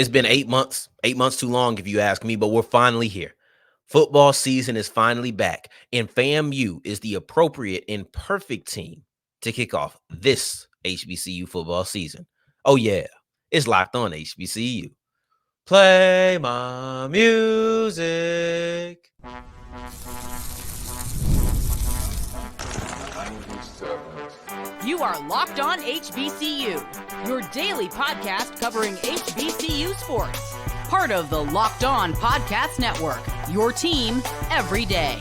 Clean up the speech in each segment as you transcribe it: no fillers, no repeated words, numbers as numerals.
It's been 8 months too long if you ask me, but we're finally here. Football season is finally back, and FAMU is the appropriate and perfect team to kick off this HBCU football season. Oh, yeah, it's Locked On HBCU. Play my music. You are Locked On HBCU, your daily podcast covering HBCU sports. Part of the Locked On Podcast Network, your team every day.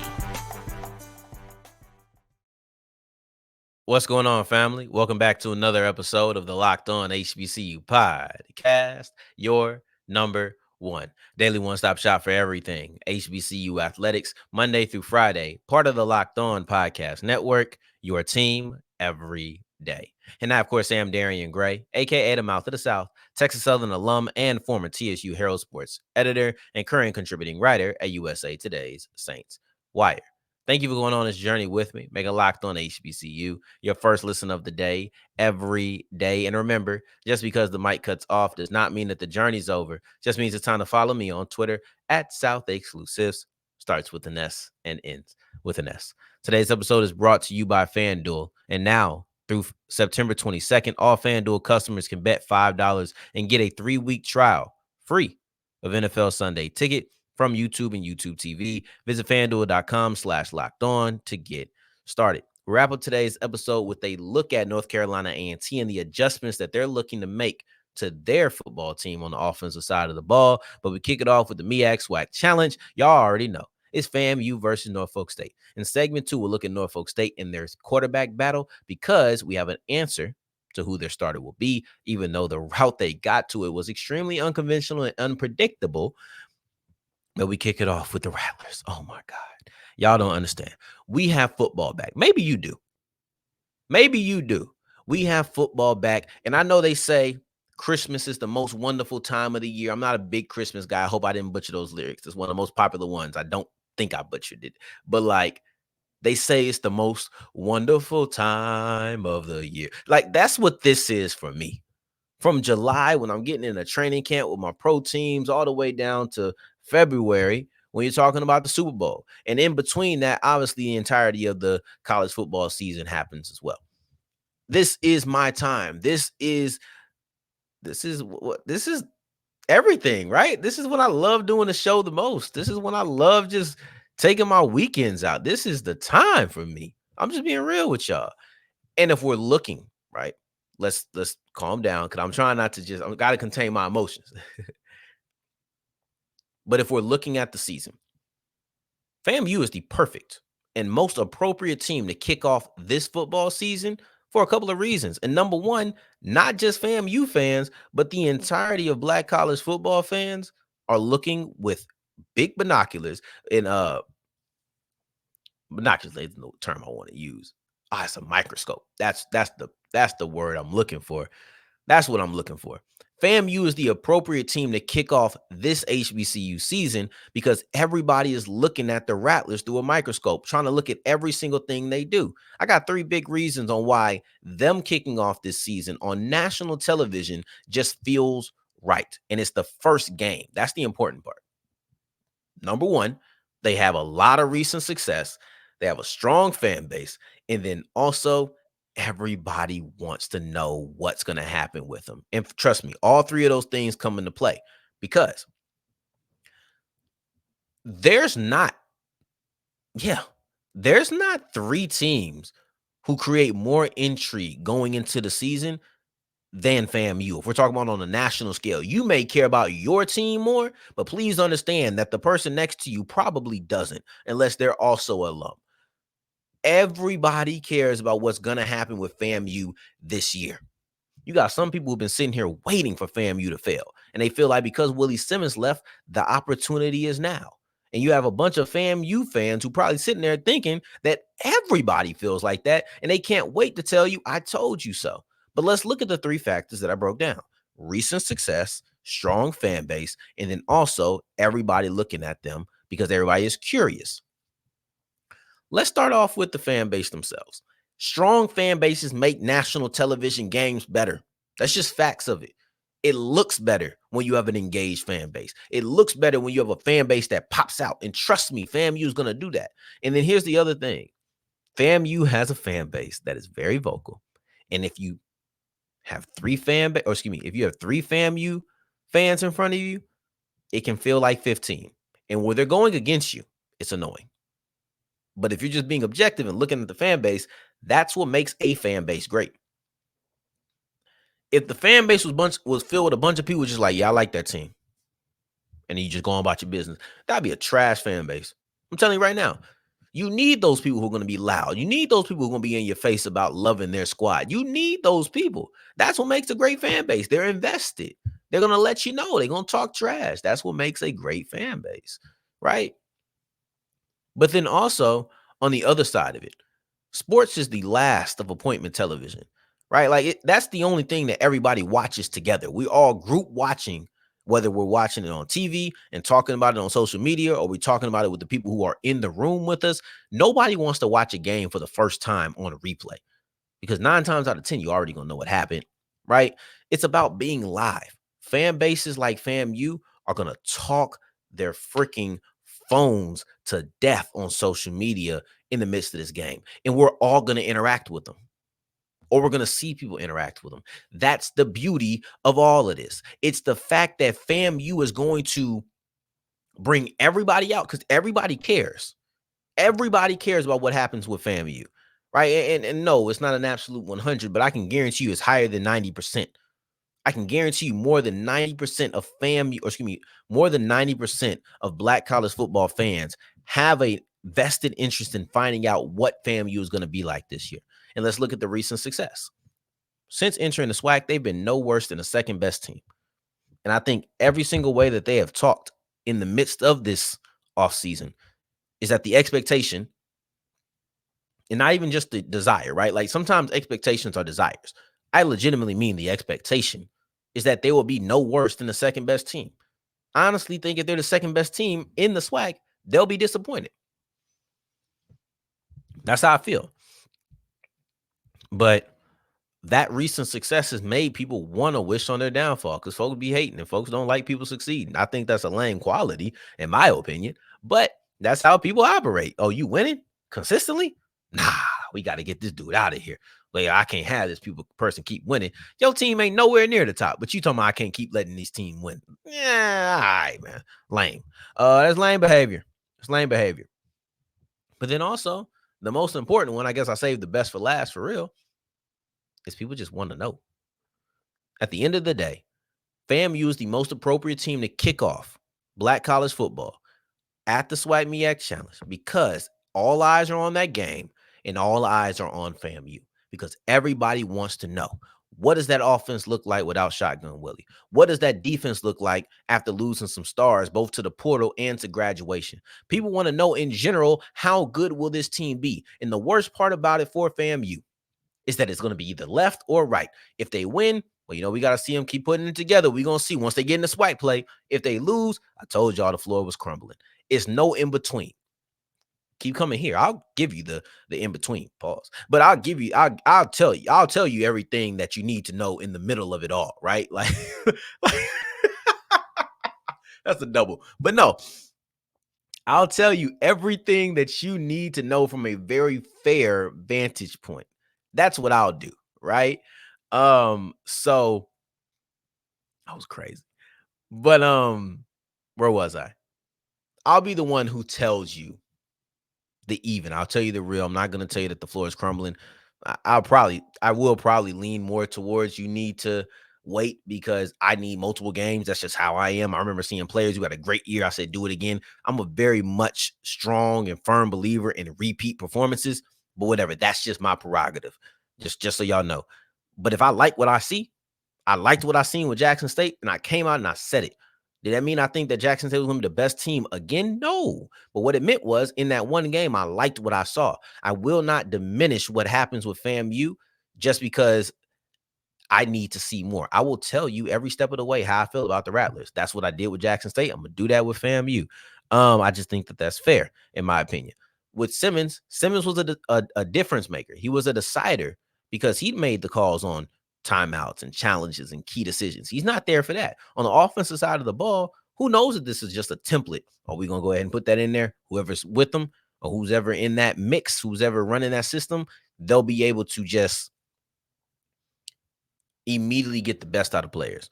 What's going on, family? Welcome back to another episode of the Locked On HBCU podcast, your number one daily one-stop shop for everything HBCU athletics, Monday through Friday, part of the Locked On Podcast Network, your team every day. And I, of course, am Darian Gray, a.k.a. the Mouth of the South, Texas Southern alum and former TSU Herald Sports editor and current contributing writer at USA Today's Saints Wire. Thank you for going on this journey with me, making Locked On HBCU your first listen of the day every day. And remember, just because the mic cuts off does not mean that the journey's over. Just means it's time to follow me on Twitter at South Exclusives. Starts with an S and ends with an S. Today's episode is brought to you by FanDuel. And now, through September 22nd, all FanDuel customers can bet $5 and get a 3-week trial free of NFL Sunday Ticket from YouTube and YouTube TV. Visit FanDuel.com/lockedon to get started. We wrap up today's episode with a look at North Carolina A&T and the adjustments that they're looking to make to their football team on the offensive side of the ball. But we kick it off with the MEAC SWAC Challenge. Y'all already know. It's FAMU versus Norfolk State. In segment 2, we'll look at Norfolk State in their quarterback battle because we have an answer to who their starter will be, even though the route they got to it was extremely unconventional and unpredictable. But we kick it off with the Rattlers. Oh, my God. Y'all don't understand. We have football back. Maybe you do. Maybe you do. We have football back. And I know they say Christmas is the most wonderful time of the year. I'm not a big Christmas guy. I hope I didn't butcher those lyrics. It's one of the most popular ones. I don't think I butchered it. But, like, they say it's the most wonderful time of the year. Like, that's what this is for me. From July, when I'm getting in a training camp with my pro teams, all the way down to February, when you're talking about the Super Bowl. And in between that, obviously, the entirety of the college football season happens as well. This is my time. This is everything, right? This is when I love doing the show the most. This is when I love just taking my weekends out. This is the time for me. I'm just being real with y'all. And if we're looking, right, let's calm down, because I'm trying not to I've got to contain my emotions. But if we're looking at the season, FAMU is the perfect and most appropriate team to kick off this football season for a couple of reasons. And number one, not just FAMU fans, but the entirety of Black college football fans are looking with big binoculars. And binoculars is the term I want to use. It's a microscope. That's the word I'm looking for. That's what I'm looking for. FAMU is the appropriate team to kick off this HBCU season because everybody is looking at the Rattlers through a microscope, trying to look at every single thing they do. I got 3 big reasons on why them kicking off this season on national television just feels right. And it's the first game. That's the important part. Number one, they have a lot of recent success. They have a strong fan base. And then also, everybody wants to know what's going to happen with them. And trust me, all 3 of those things come into play because there's not 3 teams who create more intrigue going into the season than FAMU. If we're talking about on a national scale, you may care about your team more, but please understand that the person next to you probably doesn't, unless they're also a alum. Everybody cares about what's going to happen with FAMU this year. You got some people who've been sitting here waiting for FAMU to fail, and they feel like because Willie Simmons left, the opportunity is now. And you have a bunch of FAMU fans who probably sitting there thinking that everybody feels like that, and they can't wait to tell you, I told you so. But let's look at the 3 factors that I broke down. Recent success, strong fan base, and then also everybody looking at them because everybody is curious. Let's start off with the fan base themselves. Strong fan bases make national television games better. That's just facts of it. It looks better when you have an engaged fan base. It looks better when you have a fan base that pops out. And trust me, FAMU is going to do that. And then here's the other thing. FAMU has a fan base that is very vocal. And if you have if you have 3 FAMU fans in front of you, it can feel like 15. And where they're going against you, it's annoying. But if you're just being objective and looking at the fan base, that's what makes a fan base great. If the fan base was filled with a bunch of people just like, yeah, I like that team, and then you just go on about your business, that'd be a trash fan base. I'm telling you right now. You need those people who are going to be loud. You need those people who are going to be in your face about loving their squad. You need those people. That's what makes a great fan base. They're invested. They're going to let you know. They're going to talk trash. That's what makes a great fan base, right? But then also, on the other side of it, sports is the last of appointment television, right? Like that's the only thing that everybody watches together. We all group watching, whether we're watching it on TV and talking about it on social media, or we're talking about it with the people who are in the room with us. Nobody wants to watch a game for the first time on a replay, because 9 times out of 10, you already gonna know what happened, right? It's about being live. Fan bases like FAMU are gonna talk their freaking phones to death on social media in the midst of this game. And we're all going to interact with them, or we're going to see people interact with them. That's the beauty of all of this. It's the fact that FAMU is going to bring everybody out, because everybody cares. Everybody cares about what happens with FAMU, right? And no, it's not an absolute 100, but I can guarantee you it's higher than 90%. I can guarantee you more than 90% of more than 90% of Black college football fans have a vested interest in finding out what FAMU is going to be like this year. And let's look at the recent success. Since entering the SWAC, they've been no worse than the second best team. And I think every single way that they have talked in the midst of this offseason is that the expectation, and not even just the desire, right? Like sometimes expectations are desires. I legitimately mean the expectation is that they will be no worse than the second best team. I honestly think if they're the second best team in the SWAC, they'll be disappointed. That's how I feel. But that recent success has made people want to wish on their downfall, because folks be hating and folks don't like people succeeding. I think that's a lame quality, in my opinion, but that's how people operate. Oh, you winning consistently? Nah, we got to get this dude out of here. Like, I can't have this person keep winning. Your team ain't nowhere near the top, but you talking about I can't keep letting these teams win. Yeah, all right, man. Lame. That's lame behavior. It's lame behavior. But then also, the most important one, I guess I saved the best for last for real, is people just want to know. At the end of the day, FAMU is the most appropriate team to kick off Black college football at the SWAC MEAC Challenge, because all eyes are on that game and all eyes are on FAMU, because everybody wants to know, what does that offense look like without Shotgun Willie? What does that defense look like after losing some stars, both to the portal and to graduation? People want to know in general, how good will this team be? And the worst part about it for FAMU is that it's going to be either left or right. If they win, well, we got to see them keep putting it together. We're going to see once they get in the SWAC play. If they lose, I told y'all the floor was crumbling. It's no in between. Keep coming here. I'll give you the in between. Pause. But I'll tell you everything that you need to know in the middle of it all, right? Like that's a double. But no, I'll tell you everything that you need to know from a very fair vantage point. That's what I'll do, right? So I was crazy. But where was I? I'll be the one who tells you the even. I'll tell you the real. I'm not going to tell you that the floor is crumbling. I will probably lean more towards you need to wait, because I need multiple games. That's just how I am. I remember seeing players who had a great year. I said, do it again. I'm a very much strong and firm believer in repeat performances, but whatever. That's just my prerogative. Just so y'all know. But if I like what I see, I liked what I seen with Jackson State, and I came out and I said it. Did that mean I think that Jackson State was going to be the best team again? No. But what it meant was, in that one game, I liked what I saw. I will not diminish what happens with FAMU just because I need to see more. I will tell you every step of the way how I feel about the Rattlers. That's what I did with Jackson State. I'm going to do that with FAMU. I just think that that's fair, in my opinion. With Simmons was a difference maker. He was a decider, because he made the calls on timeouts and challenges and key decisions. He's not there for that. On the offensive side of the ball, who knows if this is just a template? Are we going to go ahead and put that in there? Whoever's with them or who's ever in that mix, who's ever running that system, they'll be able to just immediately get the best out of players.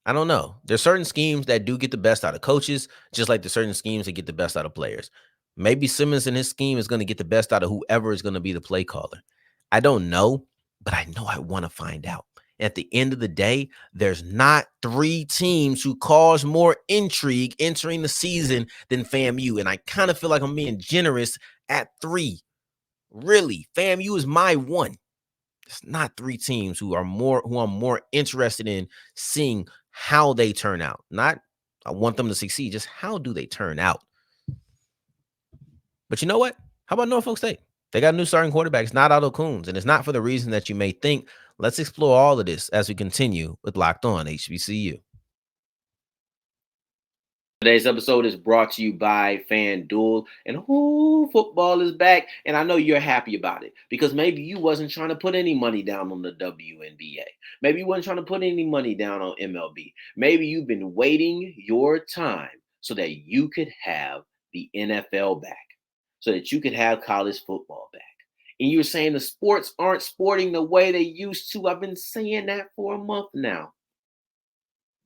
I don't know. There's certain schemes that do get the best out of coaches, just like there's certain schemes that get the best out of players. Maybe Simmons and his scheme is going to get the best out of whoever is going to be the play caller. I don't know, but I know I want to find out. At the end of the day, there's not 3 teams who cause more intrigue entering the season than FAMU. And I kind of feel like I'm being generous at 3. Really, FAMU is my 1. It's not 3 teams who I'm more interested in seeing how they turn out. Not I want them to succeed, just how do they turn out? But you know what? How about Norfolk State? They got a new starting quarterback. It's not Otto Kuhns, and it's not for the reason that you may think. Let's explore all of this as we continue with Locked On HBCU. Today's episode is brought to you by FanDuel, and football is back, and I know you're happy about it because maybe you wasn't trying to put any money down on the WNBA. Maybe you wasn't trying to put any money down on MLB. Maybe you've been waiting your time so that you could have the NFL back, so that you could have college football back. And you're saying the sports aren't sporting the way they used to. I've been saying that for a month now.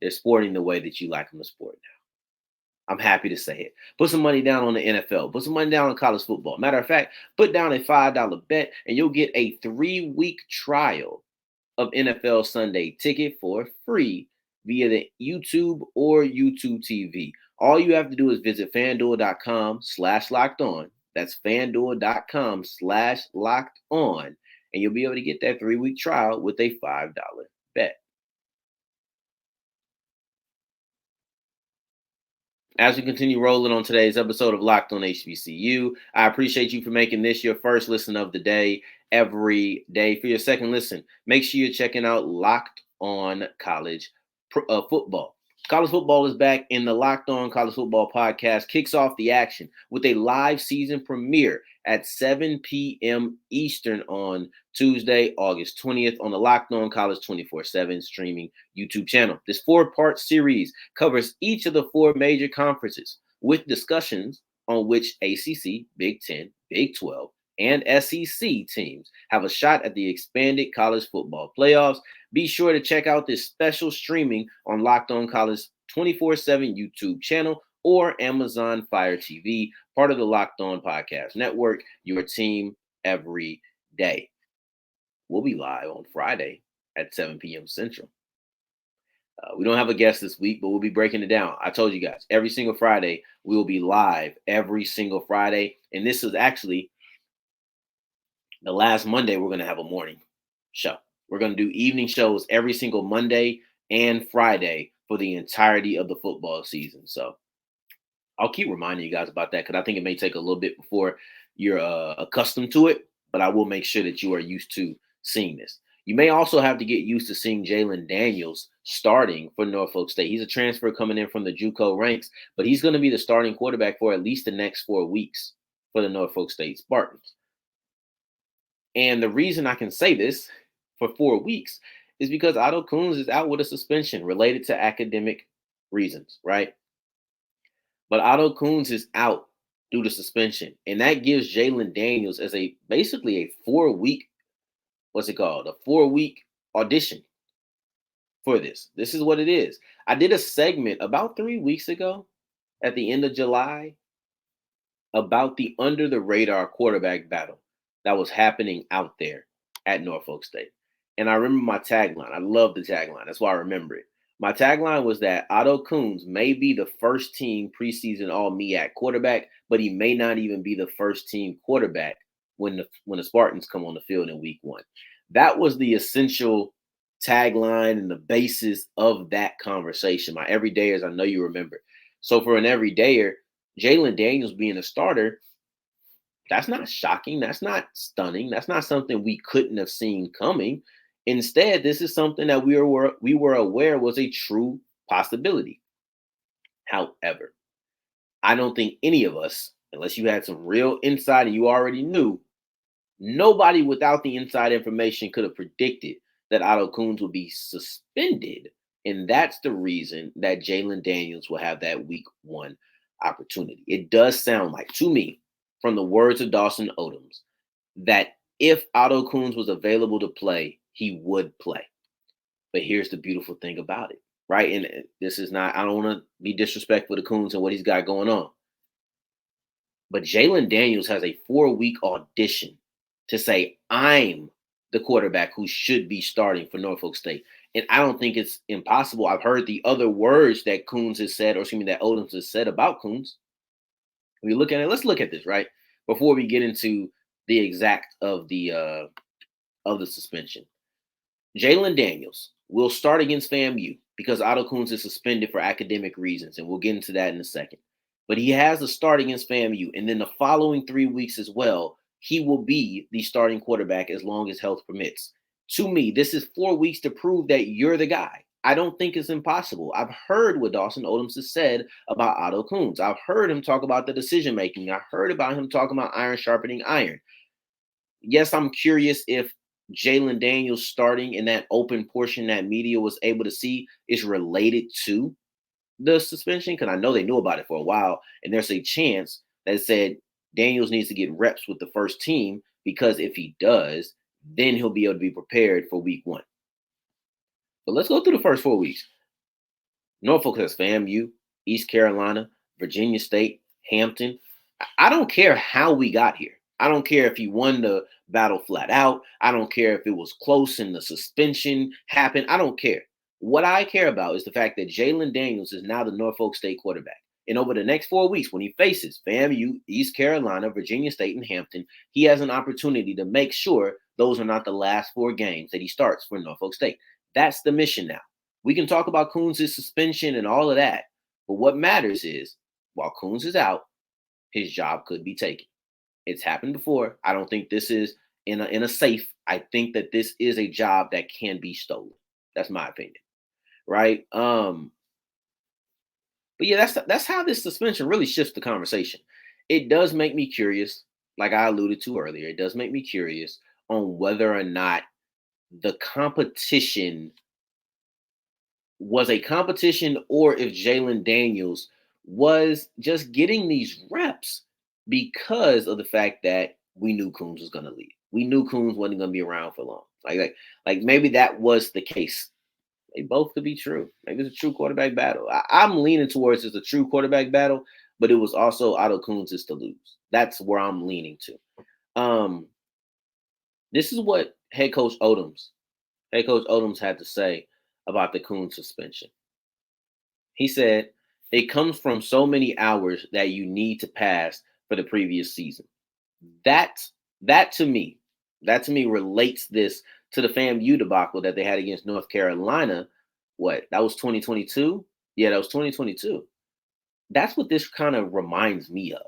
They're sporting the way that you like them to sport now. I'm happy to say it. Put some money down on the NFL. Put some money down on college football. Matter of fact, put down a $5 bet and you'll get a 3-week trial of NFL Sunday Ticket for free via the YouTube or YouTube TV. All you have to do is visit FanDuel.com/lockedon. That's FanDuel.com/lockedon. And you'll be able to get that 3-week trial with a $5 bet. As we continue rolling on today's episode of Locked On HBCU, I appreciate you for making this your first listen of the day every day. For your second listen, make sure you're checking out Locked On College Football. College football is back, and the Locked On College Football podcast kicks off the action with a live season premiere at 7 p.m. Eastern on Tuesday, August 20th on the Locked On College 24/7 streaming YouTube channel. This 4-part series covers each of the 4 major conferences with discussions on which ACC, Big 10, Big 12, and SEC teams have a shot at the expanded college football playoffs. Be sure to check out this special streaming on Locked On College 24/7 YouTube channel or Amazon Fire TV, part of the Locked On Podcast Network, your team every day. We'll be live on Friday at 7 p.m. Central. We don't have a guest this week, but we'll be breaking it down. I told you guys, every single Friday, we will be live every single Friday. And this is actually the last Monday we're going to have a morning show. We're going to do evening shows every single Monday and Friday for the entirety of the football season. So I'll keep reminding you guys about that because I think it may take a little bit before you're accustomed to it, but I will make sure that you are used to seeing this. You may also have to get used to seeing Jalen Daniels starting for Norfolk State. He's a transfer coming in from the JUCO ranks, but he's going to be the starting quarterback for at least the next 4 weeks for the Norfolk State Spartans. And the reason I can say this for 4 weeks is because Otto Kuhn is out with a suspension related to academic reasons, right? But Otto Kuhn is out due to suspension, and that gives Jalen Daniels as basically a 4-week, a 4-week audition for this. This is what it is. I did a segment about 3 weeks ago at the end of July about the under the radar quarterback battle that was happening out there at Norfolk State. And I remember my tagline. I love the tagline. That's why I remember it. My tagline was that Otto Kuhn may be the first team preseason all MEAC quarterback, but he may not even be the first team quarterback when the Spartans come on the field in week 1. That was the essential tagline and the basis of that conversation. My everydayers, I know you remember. So for an everydayer, Jalen Daniels being a starter, that's not shocking. That's not stunning. That's not something we couldn't have seen coming. Instead, this is something that we were aware was a true possibility. However, I don't think any of us, unless you had some real insight and you already knew, nobody without the inside information could have predicted that Otto Kuhns will be suspended. And that's the reason that Jalen Daniels will have that week 1 opportunity. It does sound like, to me, from the words of Dawson Odoms, that if Otto Kuhns was available to play, he would play. But here's the beautiful thing about it, right? And this is not, I don't want to be disrespectful to Kuhns and what he's got going on. But Jalen Daniels has a 4-week audition to say, I'm the quarterback who should be starting for Norfolk State. And I don't think it's impossible. I've heard the other words that Kuhns has said, or excuse me, that Odoms has said about Kuhns. We look at it. Let's look at this, right? Before we get into the exact of the suspension. Jalen Daniels will start against FAMU because Otto Kuhns is suspended for academic reasons, and we'll get into that in a second. But he has a start against FAMU, and then the following 3 weeks as well, he will be the starting quarterback as long as health permits. To me, this is 4 weeks to prove that you're the guy. I don't think it's impossible. I've heard what Dawson Odoms has said about Otto Kuhns. I've heard him talk about the decision making. I heard about him talking about iron sharpening iron. Yes, I'm curious if Jalen Daniels starting in that open portion that media was able to see is related to the suspension, because I know they knew about it for a while, and there's a chance that said Daniels needs to get reps with the first team, because if he does, then he'll be able to be prepared for week 1. But let's go through the first 4 weeks. Norfolk has FAMU, East Carolina, Virginia State, Hampton. I don't care how we got here. I don't care if he won the battle flat out. I don't care if it was close and the suspension happened. I don't care. What I care about is the fact that Jalen Daniels is now the Norfolk State quarterback. And over the next 4 weeks, when he faces FAMU, East Carolina, Virginia State, and Hampton, he has an opportunity to make sure those are not the last 4 games that he starts for Norfolk State. That's the mission now. We can talk about Kuhns' suspension and all of that, but what matters is, while Kuhns is out, his job could be taken. It's happened before. I don't think this is in a safe. I think that this is a job that can be stolen. That's my opinion, right? But yeah, that's how this suspension really shifts the conversation. It does make me curious, like I alluded to earlier. It does make me curious on whether or not the competition was a competition, or if Jalen Daniels was just getting these reps because of the fact that we knew Kuhns was going to leave. We knew Kuhns wasn't going to be around for long. Like maybe that was the case. They both could be true. Maybe it's a true quarterback battle. I'm leaning towards it's a true quarterback battle, but it was also Otto Kuhns is to lose. That's where I'm leaning to. This is what head coach Odoms had to say about the Kuhns suspension. He said, it comes from so many hours that you need to pass for the previous season. That to me relates this to the FAMU debacle that they had against North Carolina. What? That was 2022? Yeah, that was 2022. That's what this kind of reminds me of.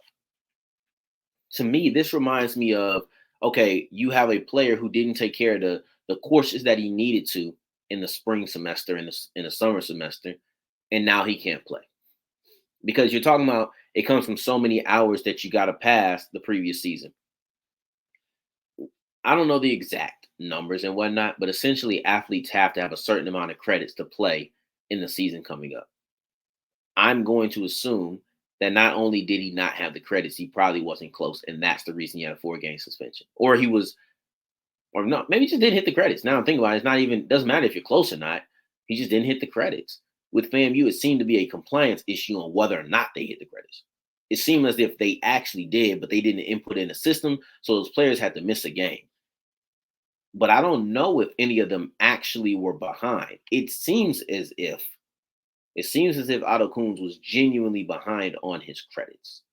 To me, this reminds me of, okay, you have a player who didn't take care of the courses that he needed to in the spring semester, in the summer semester, and now he can't play. Because you're talking about it comes from so many hours that you got to pass the previous season. I don't know the exact numbers and whatnot, but essentially athletes have to have a certain amount of credits to play in the season coming up. I'm going to assume that not only did he not have the credits, he probably wasn't close, and that's the reason he had a 4-game suspension. Or he was, or not, maybe he just didn't hit the credits. Now I'm thinking about it, it's not even, doesn't matter if you're close or not. He just didn't hit the credits. With FAMU, it seemed to be a compliance issue on whether or not they hit the credits. It seemed as if they actually did, but they didn't input in the system, so those players had to miss a game. But I don't know if any of them actually were behind. It seems as if Otto Kuhns was genuinely behind on his credits.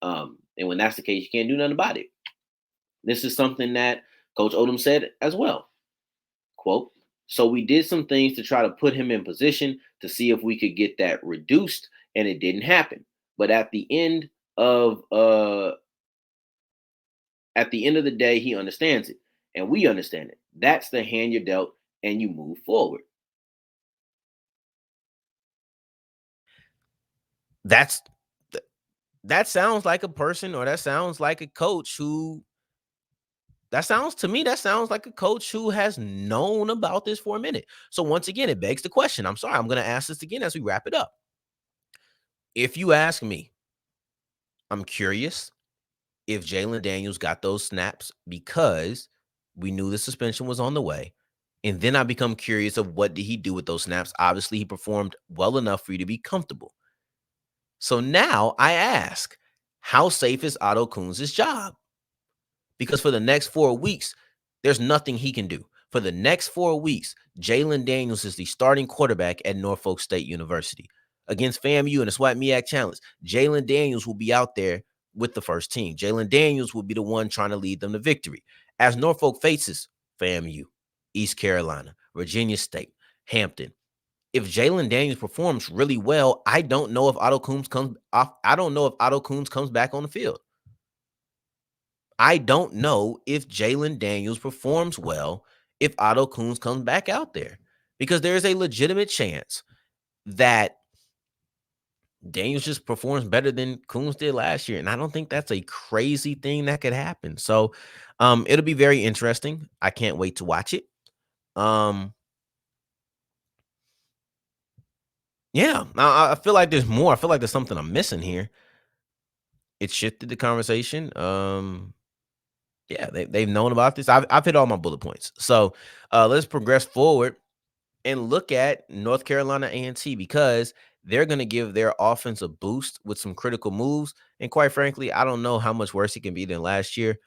And when that's the case, you can't do nothing about it. This is something that Coach Odom said as well. Quote, so we did some things to try to put him in position to see if we could get that reduced, and it didn't happen. But at the end of the day, he understands it, and we understand it. That's the hand you're dealt, and you move forward. That sounds like a person, or that sounds like a coach who That sounds like a coach who has known about this for a minute. So once again, it begs the question. I'm sorry, I'm going to ask this again as we wrap it up. If you ask me, I'm curious if Jalen Daniels got those snaps because we knew the suspension was on the way. And then I become curious of what did he do with those snaps? Obviously, he performed well enough for you to be comfortable. So now I ask, how safe is Otto Kuhns' job? Because for the next 4 weeks, there's nothing he can do. For the next 4 weeks, Jalen Daniels is the starting quarterback at Norfolk State University. Against FAMU in the SWAC MEAC Challenge, Jalen Daniels will be out there with the first team. Jalen Daniels will be the one trying to lead them to victory. As Norfolk faces FAMU, East Carolina, Virginia State, Hampton, if Jalen Daniels performs really well, I don't know if Otto Kuhn comes off. I don't know if Otto Kuhn comes back on the field. I don't know if Jalen Daniels performs well if Otto Kuhn comes back out there, because there is a legitimate chance that Daniels just performs better than Kuhn did last year. And I don't think that's a crazy thing that could happen. So it'll be very interesting. I can't wait to watch it. Yeah, I feel like there's more. I feel like there's something I'm missing here. It shifted the conversation. Yeah, they've known about this. I've hit all my bullet points. So let's progress forward and look at North Carolina A&T, because they're going to give their offense a boost with some critical moves. And quite frankly, I don't know how much worse it can be than last year,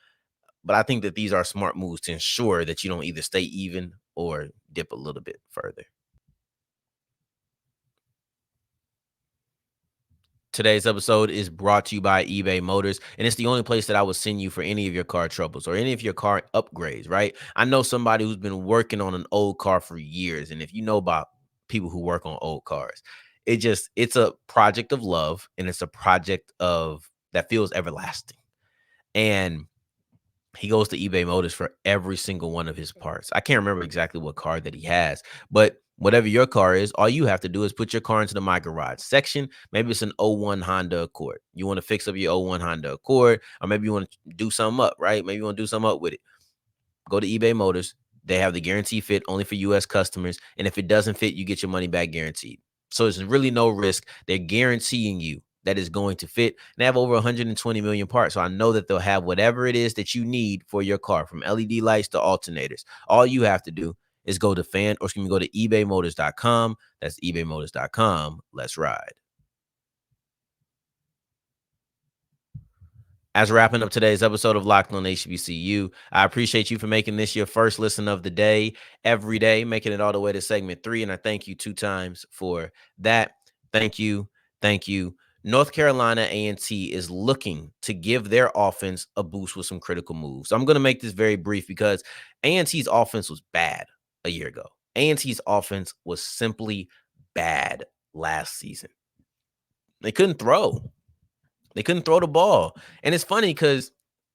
but I think that these are smart moves to ensure that you don't either stay even or dip a little bit further. Today's episode is brought to you by eBay Motors, and it's the only place that I would send you for any of your car troubles or any of your car upgrades, right? I know somebody who's been working on an old car for years, and if you know about people who work on old cars, it's a project of love, and it's a project of that feels everlasting. And he goes to eBay Motors for every single one of his parts. I can't remember exactly what car that he has, but whatever your car is, all you have to do is put your car into the My Garage section. Maybe it's an '01 Honda Accord. You want to fix up your '01 Honda Accord, or maybe you want to do something up, right? Maybe you want to do something up with it. Go to eBay Motors. They have the guarantee fit only for U.S. customers. And if it doesn't fit, you get your money back guaranteed. So there's really no risk. They're guaranteeing you that is going to fit. And they have over 120 million parts. So I know that they'll have whatever it is that you need for your car, from LED lights to alternators. All you have to do is go to go to ebaymotors.com. That's ebaymotors.com. Let's ride. As we're wrapping up today's episode of Locked On HBCU, I appreciate you for making this your first listen of the day, every day, making it all the way to segment 3. And I thank you 2 times for that. Thank you. Thank you. North Carolina A&T is looking to give their offense a boost with some critical moves. So I'm going to make this very brief, because A&T's offense was bad a year ago. A&T's offense was simply bad last season. They couldn't throw. They couldn't throw the ball. And it's funny because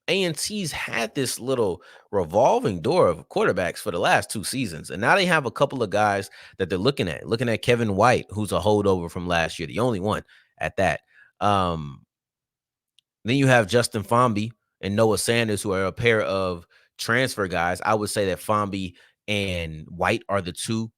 A&T's had this little revolving door of quarterbacks for the last 2 seasons. And now they have a couple of guys that they're looking at Kevin White, who's a holdover from last year, the only one at that. Then you have Justin Fomby and Noah Sanders, who are a pair of transfer guys. I would say that Fomby and White are the 2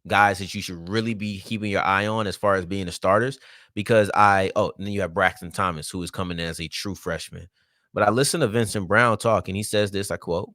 guys that you should really be keeping your eye on as far as being the starters, because and then you have Braxton Thomas, who is coming in as a true freshman. But I listened to Vincent Brown talk, and he says this, I quote,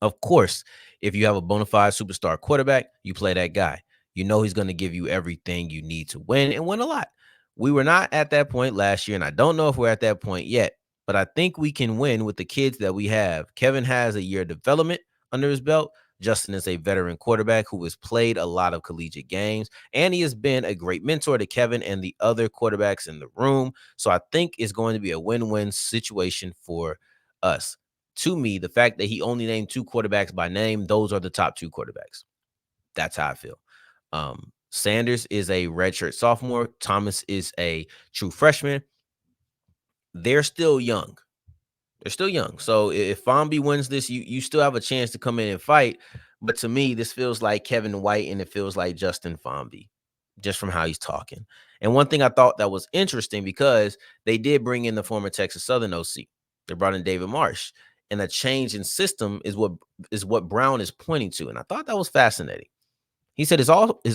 "Of course, if you have a bona fide superstar quarterback, you play that guy. You know he's going to give you everything you need to win, and win a lot. We were not at that point last year, and I don't know if we're at that point yet, but I think we can win with the kids that we have. Kevin has a year of development under his belt. Justin is a veteran quarterback who has played a lot of collegiate games, and he has been a great mentor to Kevin and the other quarterbacks in the room. So I think it's going to be a win-win situation for us." To me, the fact that he only named 2 quarterbacks by name, those are the top 2 quarterbacks. That's how I feel. Sanders is a redshirt sophomore. Thomas is a true freshman. They're still young. So if Fomby wins this, you still have a chance to come in and fight. But to me, this feels like Kevin White, and it feels like Justin Fomby, just from how he's talking. And one thing I thought that was interesting, because they did bring in the former Texas Southern OC. They brought in David Marsh. and a change in system is what Brown is pointing to. And I thought that was fascinating. He said it's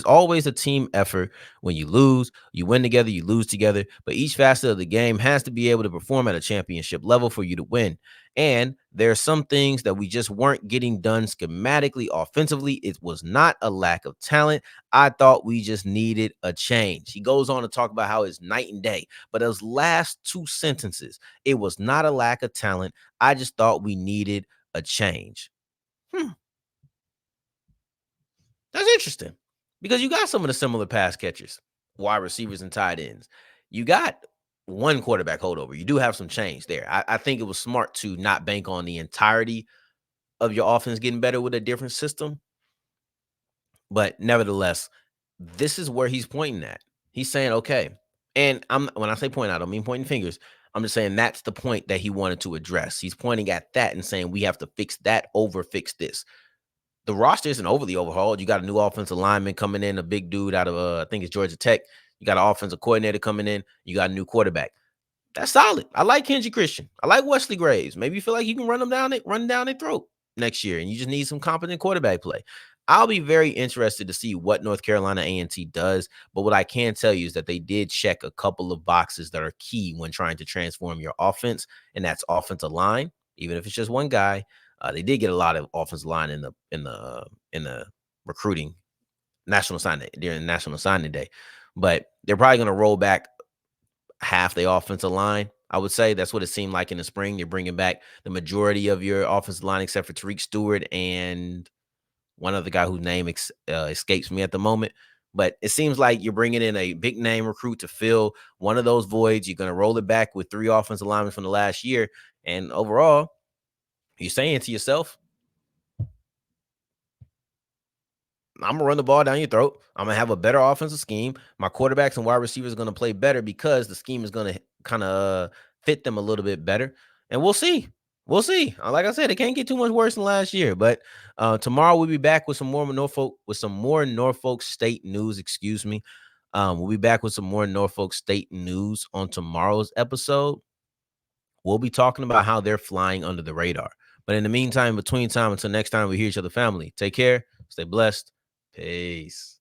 always a team effort. When you lose, you win together, you lose together. But each facet of the game has to be able to perform at a championship level for you to win. And there are some things that we just weren't getting done schematically, offensively. It was not a lack of talent. I thought we just needed a change. He goes on to talk about how it's night and day. But those last two sentences, it was not a lack of talent. I just thought we needed a change. That's interesting because you got some of the similar pass catchers, wide receivers, and tight ends. You got one quarterback holdover. You do have some change there. I think it was smart to not bank on the entirety of your offense getting better with a different system. But nevertheless, this is where he's pointing at. He's saying, okay. And when I say point out, I don't mean pointing fingers. I'm just saying that's the point that he wanted to address. He's pointing at that and saying we have to fix that over fix this. The roster isn't overly overhauled. You got a new offensive lineman coming in, a big dude out of I think it's Georgia Tech. You got an offensive coordinator coming in. You got a new quarterback. That's solid. I like Kenji Christian. I like Wesley Graves. Maybe you feel like you can run down their throat next year, and you just need some competent quarterback play. I'll be very interested to see what North Carolina A&T does, but what I can tell you is that they did check a couple of boxes that are key when trying to transform your offense, and that's offensive line, even if it's just one guy. They did get a lot of offensive line in the recruiting national signing during national signing day, but they're probably going to roll back half the offensive line. I would say that's what it seemed like in the spring. You're bringing back the majority of your offensive line except for Tariq Stewart and one other guy whose name escapes me at the moment. But it seems like you're bringing in a big name recruit to fill one of those voids. You're going to roll it back with 3 offensive linemen from the last year. And overall, you're saying to yourself, I'm going to run the ball down your throat. I'm going to have a better offensive scheme. My quarterbacks and wide receivers are going to play better because the scheme is going to kind of fit them a little bit better. And we'll see. We'll see. Like I said, it can't get too much worse than last year. But tomorrow we'll be back with some more Norfolk State news. Excuse me. We'll be back with some more Norfolk State news on tomorrow's episode. We'll be talking about how they're flying under the radar. But in the meantime, between time, until next time we hear each other, family, take care, stay blessed. Peace.